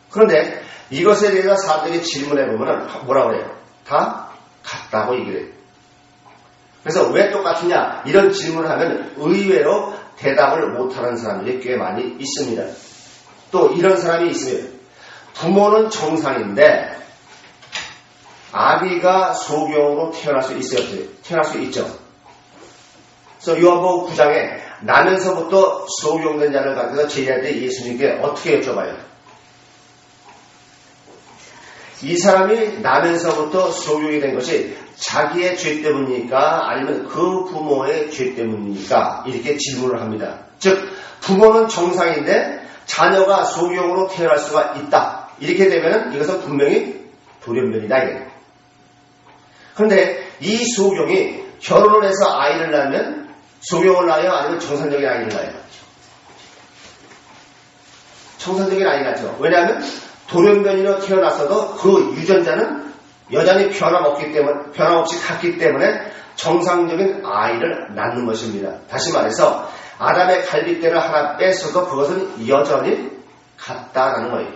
그런데 이것에 대해서 사람들이 질문해보면 뭐라고 그래요? 다 같다고 얘기를 해요. 그래서 왜 똑같으냐? 이런 질문을 하면 의외로 대답을 못하는 사람들이 꽤 많이 있습니다. 또 이런 사람이 있으면 부모는 정상인데 아기가 소경으로 태어날 수 있어요? 태어날 수 있죠. 그래서 요한복음 9장에 나면서부터 소경된 자를 가져서 제자들이 예수님께 어떻게 여쭤봐요? 이 사람이 나면서부터 소경이 된 것이 자기의 죄 때문입니까? 아니면 그 부모의 죄 때문입니까? 이렇게 질문을 합니다. 즉 부모는 정상인데 자녀가 소경으로 태어날 수가 있다. 이렇게 되면 이것은 분명히 돌연변이다. 그런데 이 소경이 결혼을 해서 아이를 낳으면 소경을 낳아요? 아니면 정상적인 아이를 낳아요? 정상적인 아이를 낳죠. 왜냐하면 돌연변이로 태어났어도 그 유전자는 여전히 변함없이 같기 때문에 정상적인 아이를 낳는 것입니다. 다시 말해서 아담의 갈빗대를 하나 뺐어도 그것은 여전히 같다라는 거예요.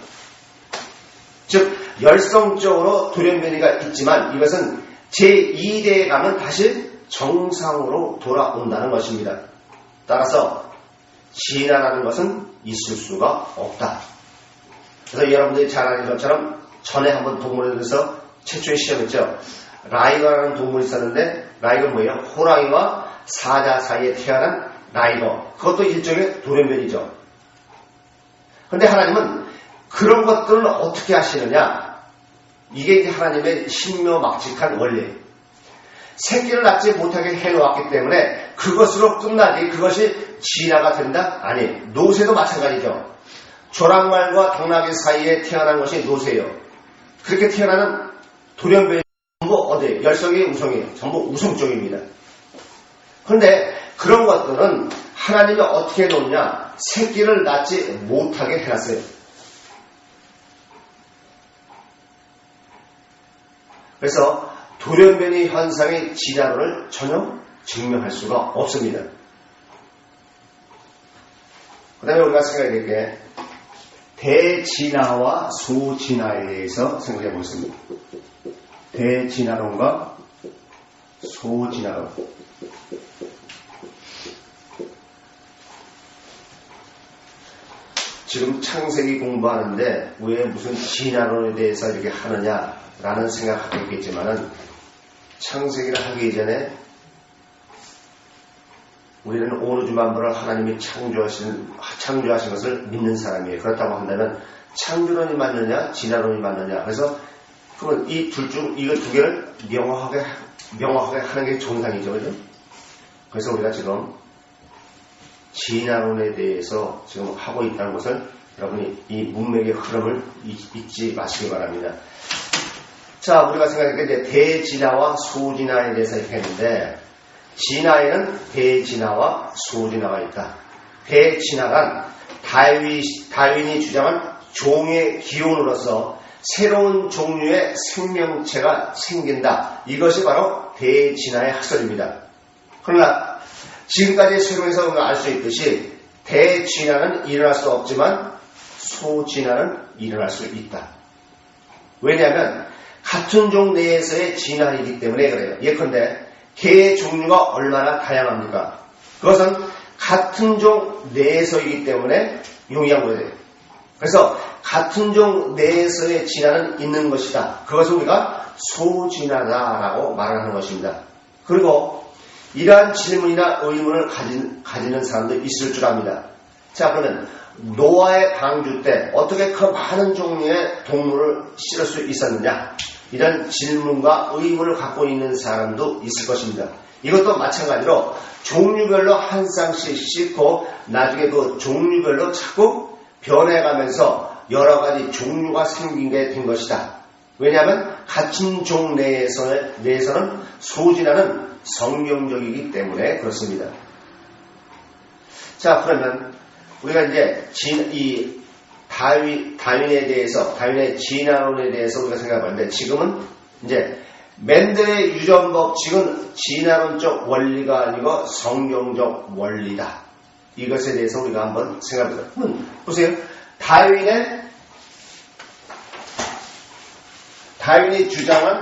즉 열성적으로 돌연변이가 있지만 이것은 제2대에 가면 다시 정상으로 돌아온다는 것입니다. 따라서 진화라는 것은 있을 수가 없다. 그래서 여러분들이 잘 아는 것처럼 전에 한번 동물에 대해서 최초에 시험했죠. 라이거라는 동물이 있었는데 라이거는 뭐예요? 호랑이와 사자 사이에 태어난 라이거. 그것도 일종의 돌연변이죠. 그런데 하나님은 그런 것들을 어떻게 하시느냐? 이게 하나님의 신묘막직한 원리예요. 새끼를 낳지 못하게 해놓았기 때문에 그것으로 끝나지 그것이 진화가 된다? 아니에요. 노새도 마찬가지죠. 조랑말과 당나귀 사이에 태어난 것이 노새예요. 그렇게 태어나는 돌연변이 전부 어디에요? 열성이 우성이에요. 전부 우성 쪽입니다. 그런데 그런 것들은 하나님이 어떻게 놓느냐? 새끼를 낳지 못하게 해놨어요. 그래서 돌연변이 현상의 진화론을 전혀 증명할 수가 없습니다. 그 다음에 우리가 생각해야 될 게 대진화와 소진화에 대해서 생각해 보겠습니다. 대진화론과 소진화론. 지금 창세기 공부하는데 왜 무슨 진화론에 대해서 이렇게 하느냐라는 생각하고 있겠지만은 창세기를 하기 전에 우리는 온 우주 만물을 하나님이 창조하신 것을 믿는 사람이에요. 그렇다고 한다면 창조론이 맞느냐 진화론이 맞느냐. 그래서 그러면 이 둘 중 이거 두 개를 명확하게 하는 게 정상이죠. 그죠? 그래서 우리가 지금 진화론에 대해서 지금 하고 있다는 것을 여러분이 이 문맥의 흐름을 잊지 마시기 바랍니다. 자, 우리가 생각할 때 대진화와 소진화에 대해서 이렇게 했는데 진화에는 대진화와 소진화가 있다. 대진화란 다윈이 주장한 종의 기원으로서 새로운 종류의 생명체가 생긴다. 이것이 바로 대진화의 학설입니다. 그러나 지금까지 설명에서 알 수 있듯이 대진화는 일어날 수 없지만 소진화는 일어날 수 있다. 왜냐하면 같은 종 내에서의 진화이기 때문에 그래요. 예컨대 개의 종류가 얼마나 다양합니까? 그것은 같은 종 내에서이기 때문에 용이한 거예요. 그래서 같은 종 내에서의 진화는 있는 것이다. 그것을 우리가 소진화다라고 말하는 것입니다. 그리고 이러한 질문이나 의문을 가지는 사람도 있을 줄 압니다. 자, 그러면 노아의 방주 때 어떻게 그 많은 종류의 동물을 실을 수 있었느냐? 이런 질문과 의문을 갖고 있는 사람도 있을 것입니다. 이것도 마찬가지로 종류별로 한 쌍씩 싣고 나중에 그 종류별로 자꾸 변해가면서 여러 가지 종류가 생긴 게 된 것이다. 왜냐하면 같은 종 내에서는 소진화는 성경적이기 때문에 그렇습니다. 자, 그러면 우리가 이제 이 다윈에 대해서, 다윈의 진화론에 대해서 우리가 생각해봤는데, 지금은 이제 맨델의 유전 법칙은 진화론적 원리가 아니고 성경적 원리다. 이것에 대해서 우리가 한번 생각해보자. 보세요. 다윈이 주장한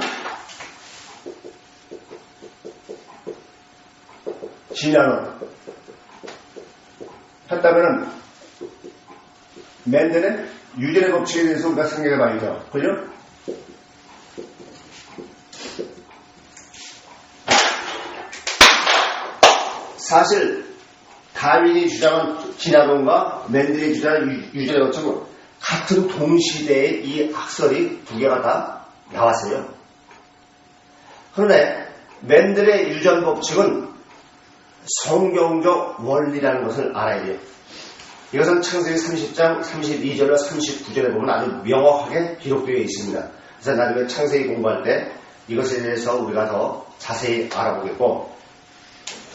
진화론 했다면은 맨델의 유전의 법칙에 대해서 우리가 생각해봐야죠. 그죠? 사실 다윈이 주장한 진화론과 맨델이 주장한 유전의 법칙은 같은 동시대에 이 학설이 두 개가 다 나왔어요. 그런데 맨델의 유전 법칙은 성경적 원리라는 것을 알아야 돼요. 이것은 창세기 30장 32절과 39절에 보면 아주 명확하게 기록되어 있습니다. 그래서 나중에 창세기 공부할 때 이것에 대해서 우리가 더 자세히 알아보겠고,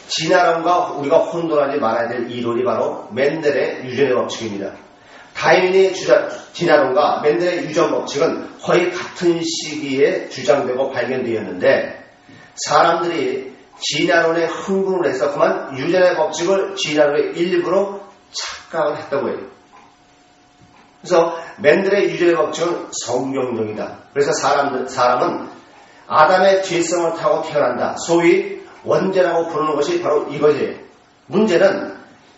진화론과 우리가 혼돈하지 말아야 될 이론이 바로 맨델의 유전의 법칙입니다. 다윈의 진화론과 맨델의 유전 법칙은 거의 같은 시기에 주장되고 발견되었는데, 사람들이 진화론에 흥분을 해서 그만 유전의 법칙을 진화론의 일부로 착각을 했다고 해요. 그래서 맨델의 유전의 법칙은 성경적이다. 그래서 사람은 아담의 죄성을 타고 태어난다. 소위 원죄라고 부르는 것이 바로 이거지. 문제는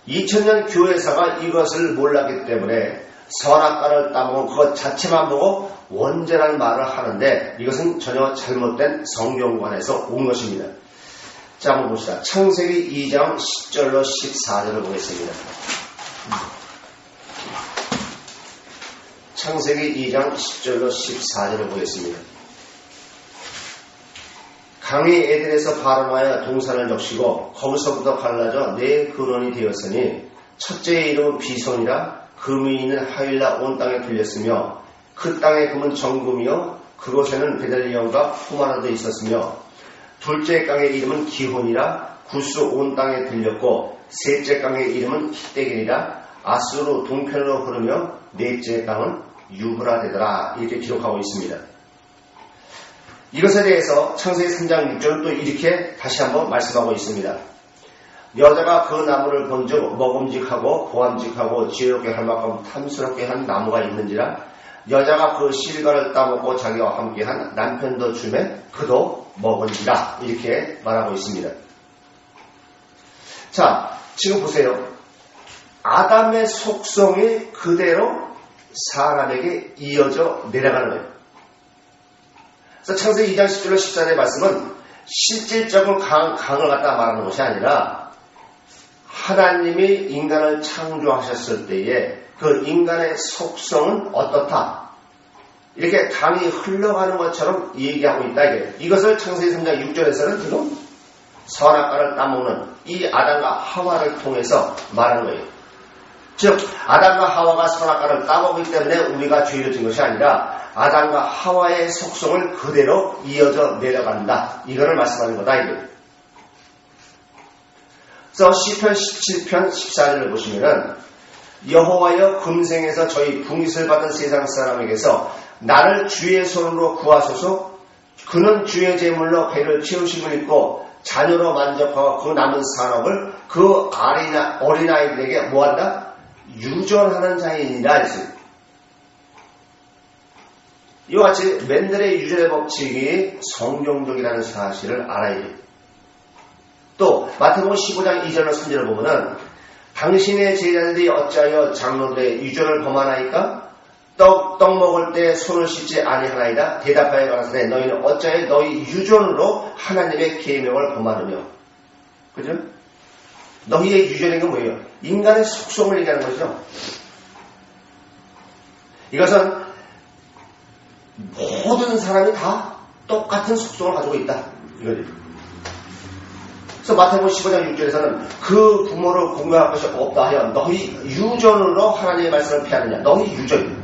2000년 교회사가 이것을 몰랐기 때문에 선악과를 따먹은 그것 자체만 보고 원죄라는 말을 하는데, 이것은 전혀 잘못된 성경관에서 온 것입니다. 자, 한번 봅시다. 창세기 2장 10절로 14절을 보겠습니다. 창세기 2장 10절로 14절을 보겠습니다. 강이 에덴에서 발원하여 동산을 적시고 거기서부터 갈라져 네 근원이 되었으니 첫째의 이름은 비손이라 금이 있는 하윌라 온 땅에 들렸으며 그 땅의 금은 정금이요 그곳에는 베들리엄과 후마나도 있었으며 둘째 강의 이름은 기혼이라 구스 온 땅에 들렸고 셋째 강의 이름은 히데겔이라 아수르 동편으로 흐르며 넷째 강은 유브라 되더라. 이렇게 기록하고 있습니다. 이것에 대해서 창세기 3장 6절은 또 이렇게 다시 한번 말씀하고 있습니다. 여자가 그 나무를 본즉 먹음직하고 보암직하고 지혜롭게 할 만큼 탐스럽게 한 나무가 있는지라 여자가 그 실과를 따먹고 자기와 함께한 남편도 주매 그도 먹은지라. 이렇게 말하고 있습니다. 자, 지금 보세요. 아담의 속성이 그대로 사람에게 이어져 내려가는 거예요. 그래서 창세기 2장 10절로 14절의 말씀은 실질적인 강을 갖다 말하는 것이 아니라 하나님이 인간을 창조하셨을 때에 그 인간의 속성은 어떻다. 이렇게 강이 흘러가는 것처럼 얘기하고 있다. 이것을 창세기 3장 6절에서는 지금 선악과를 따먹는 이 아담과 하와를 통해서 말하는 거예요. 즉 아담과 하와가 선악과를 따먹기 때문에 우리가 죄를 진 것이 아니라 아담과 하와의 속성을 그대로 이어져 내려간다. 이거를 말씀하는 거다. 이게. 그래서 시편 17편 14절을 보시면은 여호와여 금생에서 저희 붕잇을 받은 세상 사람에게서 나를 주의 손으로 구하소서. 그는 주의 제물로 배를 채우심을 입고 자녀로 만족하고 그 남은 산업을 그 어린아이들에게 뭐한다? 유전하는 자이니라 했습니다. 이와 같이 맨델의 유전의 법칙이 성경적이라는 사실을 알아야 돼요. 또 마태복음 15장 2절과 3절을 보면은 당신의 제자들이 어찌하여 장로들의 유전을 범하나이까? 떡 먹을 때 손을 씻지 아니하나이다. 대답하여 가라사대 너희는 어찌하여 너희 유전으로 하나님의 계명을 범하느냐. 그죠? 너희의 유전인 건 뭐예요? 인간의 속성을 얘기하는 거죠. 이것은 모든 사람이 다 똑같은 속성을 가지고 있다. 이거죠. 그래서 마태복음 15장 6절에서는 그 부모를 공경할 것이 없다 하여 너희 유전으로 하나님의 말씀을 피하느냐. 너희 유전.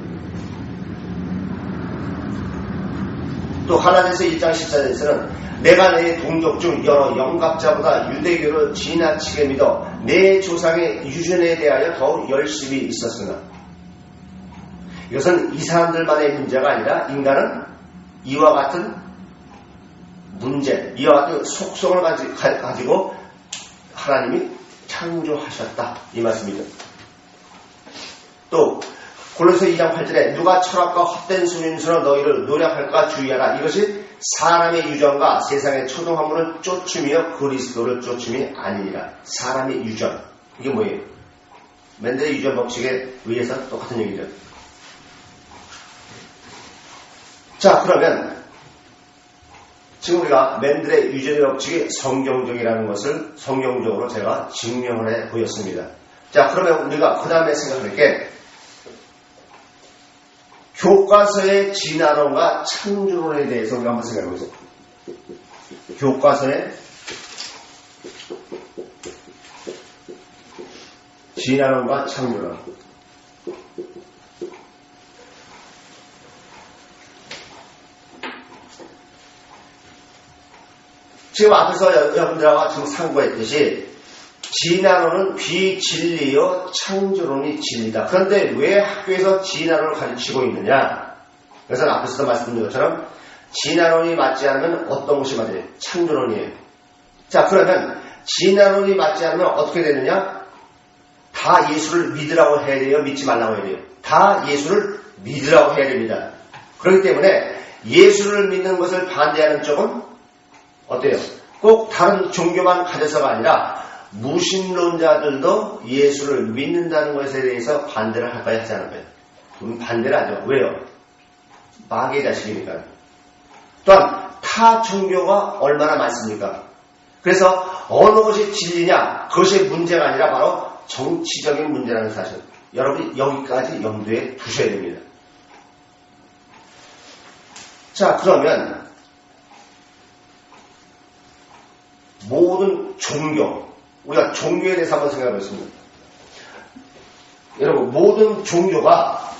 또 갈라디아서 1장 14절에서는 내가 내 동족 중 여러 영갑자보다 유대교를 지나치게 믿어 내 조상의 유전에 대하여 더욱 열심히 있었으나 이것은 이 사람들만의 문제가 아니라 인간은 이와 같은 문제, 이와 같은 속성을 가지고 하나님이 창조하셨다. 이 말씀이죠. 또 골로새 2장 8절에 누가 철학과 헛된 수민수로 너희를 노력할까 주의하라. 이것이 사람의 유전과 세상의 초동화물을 쫓으며 그리스도를 쫓음이 아니니라. 사람의 유전. 이게 뭐예요? 맨델의 유전 법칙에 의해서 똑같은 얘기죠. 자, 그러면 지금 우리가 맨델의 유전의 법칙이 성경적이라는 것을 성경적으로 제가 증명을 해 보였습니다. 자, 그러면 우리가 그 다음에 생각할 게 교과서의 진화론과 창조론에 대해서 우리가 한번 생각해 보겠습니다. 교과서의 진화론과 창조론. 지금 앞에서 여러분들하고 지금 상고했듯이 진화론은 비진리요 창조론이 진리다. 그런데 왜 학교에서 진화론을 가르치고 있느냐? 그래서 앞에서도 말씀드린 것처럼 진화론이 맞지 않으면 어떤 것이 맞아요? 창조론이에요. 자, 그러면 진화론이 맞지 않으면 어떻게 되느냐? 다 예수를 믿으라고 해야 돼요? 믿지 말라고 해야 돼요? 다 예수를 믿으라고 해야 됩니다. 그렇기 때문에 예수를 믿는 것을 반대하는 쪽은 어때요? 꼭 다른 종교만 가져서가 아니라 무신론자들도 예수를 믿는다는 것에 대해서 반대를 할까요? 하지 않을까요? 반대를 하죠. 왜요? 마귀의 자식이니까. 또한 타 종교가 얼마나 많습니까? 그래서 어느 것이 진리냐? 그것이 문제가 아니라 바로 정치적인 문제라는 사실. 여러분이 여기까지 염두에 두셔야 됩니다. 자, 그러면 모든 종교, 우리가 종교에 대해서 한번 생각해 보겠습니다. 여러분, 모든 종교가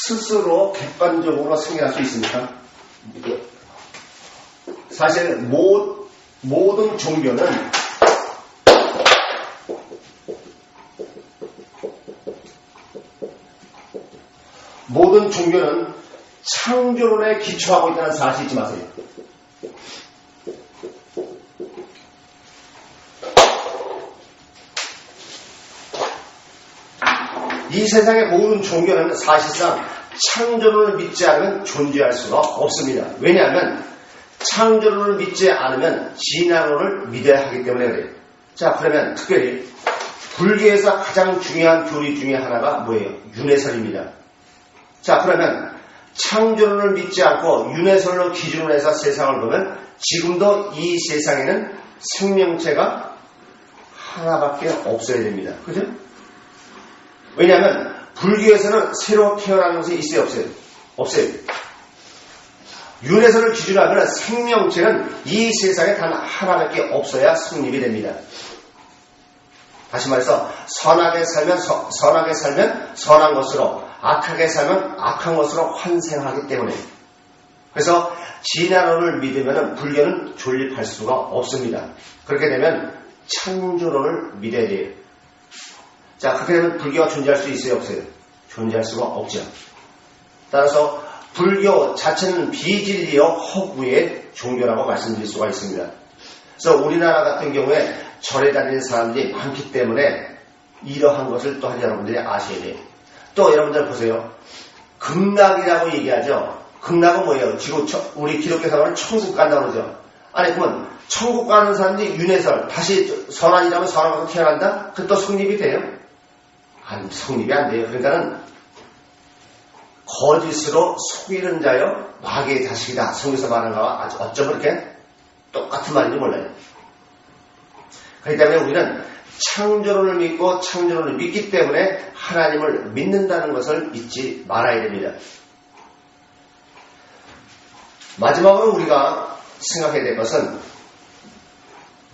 스스로 객관적으로 생겨날 수 있습니까? 사실 모든 종교는 창조론에 기초하고 있다는 사실 잊지 마세요. 이 세상의 모든 종교는 사실상 창조론을 믿지 않으면 존재할 수가 없습니다. 왜냐하면 창조론을 믿지 않으면 진화론을 믿어야 하기 때문에 그래요. 자, 그러면 특별히 불교에서 가장 중요한 교리 중에 하나가 뭐예요? 윤회설입니다. 자, 그러면 창조론을 믿지 않고 윤회설로 기준을 해서 세상을 보면 지금도 이 세상에는 생명체가 하나밖에 없어야 됩니다. 그죠? 왜냐하면 불교에서는 새로 태어나는 것이 있어요? 없어요? 없어요. 윤회설을 기준으로 하면 생명체는 이 세상에 단 하나밖에 없어야 성립이 됩니다. 다시 말해서 선하게 살면 선한 것으로, 악하게 살면 악한 것으로 환생하기 때문에. 그래서 진화론을 믿으면 불교는 존립할 수가 없습니다. 그렇게 되면 창조론을 믿어야 돼요. 자, 그렇게 되면 불교가 존재할 수 있어요, 없어요? 존재할 수가 없죠. 따라서 불교 자체는 비진리요 허구의 종교라고 말씀드릴 수가 있습니다. 그래서 우리나라 같은 경우에 절에 다니는 사람들이 많기 때문에 이러한 것을 또한 여러분들이 아셔야 돼요. 또 여러분들 보세요. 극락이라고 얘기하죠. 극락은 뭐예요? 우리 기독교사는 천국 간다고 그러죠. 아니 그러면 천국 가는 사람들이 윤회설 다시 선한이라면 선하고 태어난다? 그 또 성립이 돼요? 성립이 안 돼요. 그러니까는 거짓으로 속이는 자여 마귀의 자식이다. 성경에서 말하는 거와 아주 어쩜 그렇게 똑같은 말인지 몰라요. 그렇기 때문에 우리는 창조론을 믿고 창조론을 믿기 때문에 하나님을 믿는다는 것을 잊지 말아야 됩니다. 마지막으로 우리가 생각해야 될 것은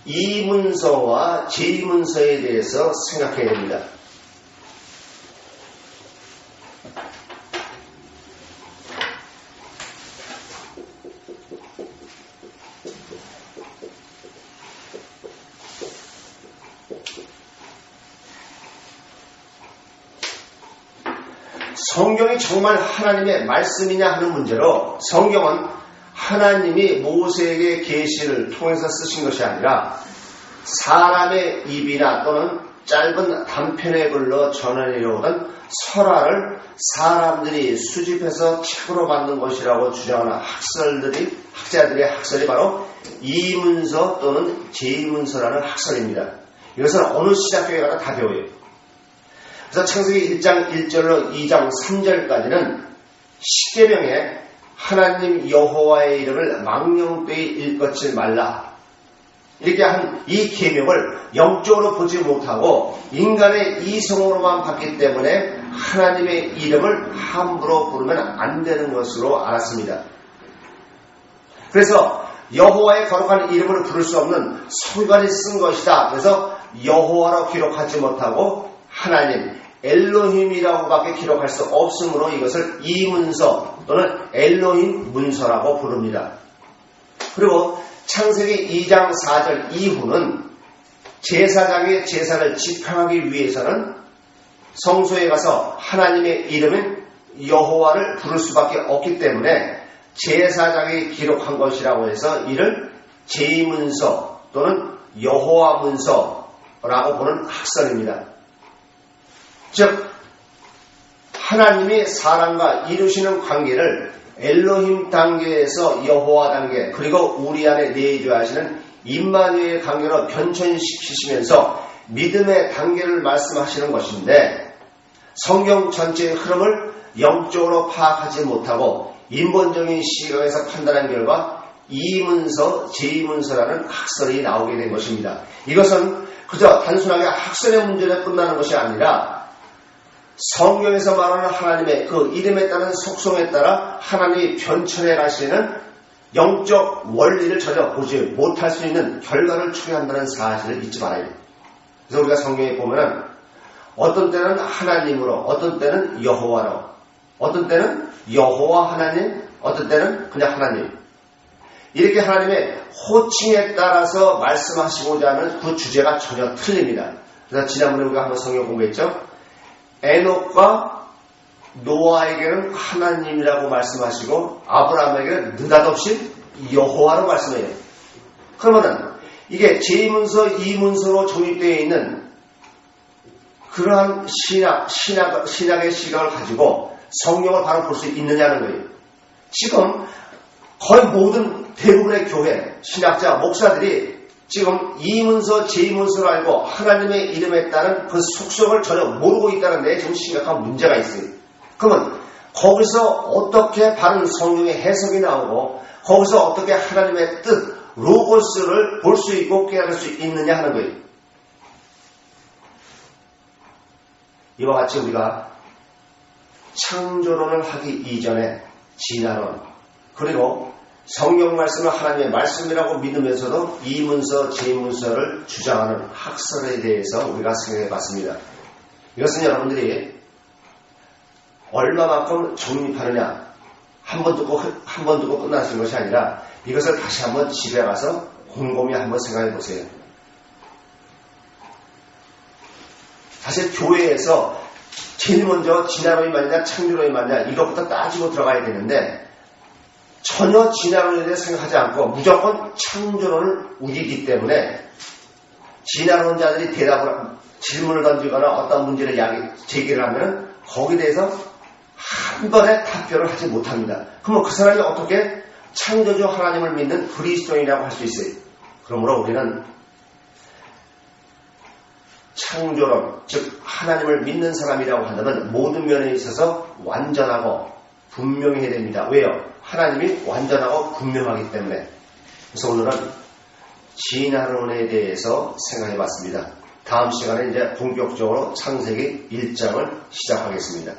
이문서와 제문서에 대해서 생각해야 됩니다. 성경이 정말 하나님의 말씀이냐 하는 문제로 성경은 하나님이 모세에게 계시를 통해서 쓰신 것이 아니라 사람의 입이나 또는 짧은 단편의 글로 전해내려오던 설화를 사람들이 수집해서 책으로 만든 것이라고 주장하는 학자들의 학설이 바로 이문서 또는 제문서라는 학설입니다. 이것은 어느 신학교에 가나 다 배워요. 그래서 창세기 1장 1절로 2장 3절까지는 십계명에 하나님 여호와의 이름을 망령되이 일컫지 말라. 이렇게 한 이 계명을 영적으로 보지 못하고 인간의 이성으로만 봤기 때문에 하나님의 이름을 함부로 부르면 안 되는 것으로 알았습니다. 그래서 여호와의 거룩한 이름을 부를 수 없는 성관이 쓴 것이다. 그래서 여호와로 기록하지 못하고 하나님 엘로힘이라고밖에 기록할 수 없으므로 이것을 이문서 또는 엘로힘 문서라고 부릅니다. 그리고 창세기 2장 4절 이후는 제사장의 제사를 집행하기 위해서는 성소에 가서 하나님의 이름인 여호와를 부를 수밖에 없기 때문에 제사장이 기록한 것이라고 해서 이를 제문서 또는 여호와 문서라고 보는 학설입니다. 즉 하나님이 사람과 이루시는 관계를 엘로힘 단계에서 여호와 단계 그리고 우리 안에 내줘야 하시는 임마누엘 관계로 변천시키시면서 믿음의 단계를 말씀하시는 것인데 성경 전체의 흐름을 영적으로 파악하지 못하고 인본적인 시각에서 판단한 결과 이문서, 제문서라는 학설이 나오게 된 것입니다. 이것은 그저 단순하게 학설의 문제로 끝나는 것이 아니라 성경에서 말하는 하나님의 그 이름에 따른 속성에 따라 하나님이 변천해 가시는 영적 원리를 전혀 보지 못할 수 있는 결과를 초래한다는 사실을 잊지 말아야 돼요. 그래서 우리가 성경에 보면은 어떤 때는 하나님으로, 어떤 때는 여호와로, 어떤 때는 여호와 하나님, 어떤 때는 그냥 하나님. 이렇게 하나님의 호칭에 따라서 말씀하시고자 하는 그 주제가 전혀 틀립니다. 그래서 지난번에 우리가 한번 성경 공부했죠. 에녹과 노아에게는 하나님이라고 말씀하시고 아브라함에게는 느닷없이 여호와로 말씀해요. 그러면은 이게 제문서, 이문서로 정립되어 있는 그러한 신학의 시각을 가지고 성경을 바로 볼 수 있느냐는 거예요. 지금 거의 모든 대부분의 교회, 신학자, 목사들이 지금 이문서, 제문서를 알고 하나님의 이름에 따른 그 속성을 전혀 모르고 있다는 데 좀 심각한 문제가 있어요. 그러면 거기서 어떻게 바른 성경의 해석이 나오고 거기서 어떻게 하나님의 뜻, 로고스를 볼 수 있고 깨달을 수 있느냐 하는 거예요. 이와 같이 우리가 창조론을 하기 이전에 진화론 그리고 성경 말씀을 하나님의 말씀이라고 믿으면서도 이문서, 제문서를 주장하는 학설에 대해서 우리가 생각해 봤습니다. 이것은 여러분들이 얼마만큼 정립하느냐 한 번 듣고 끝나시는 것이 아니라 이것을 다시 한번 집에 가서 곰곰이 한번 생각해 보세요. 사실 교회에서 제일 먼저 진화론이 맞냐 창조론이 맞냐 이것부터 따지고 들어가야 되는데 전혀 진화론에 대해 생각하지 않고 무조건 창조론을 우기기 때문에 진화론자들이 질문을 던지거나 어떤 문제를 제기를 하면 거기에 대해서 한 번에 답변을 하지 못합니다. 그러면 그 사람이 어떻게 창조주 하나님을 믿는 그리스도인이라고 할 수 있어요? 그러므로 우리는 창조론, 즉 하나님을 믿는 사람이라고 한다면 모든 면에 있어서 완전하고 분명해야 됩니다. 왜요? 하나님이 완전하고 분명하기 때문에. 그래서 오늘은 진화론에 대해서 생각해 봤습니다. 다음 시간에 이제 본격적으로 창세기 1장을 시작하겠습니다.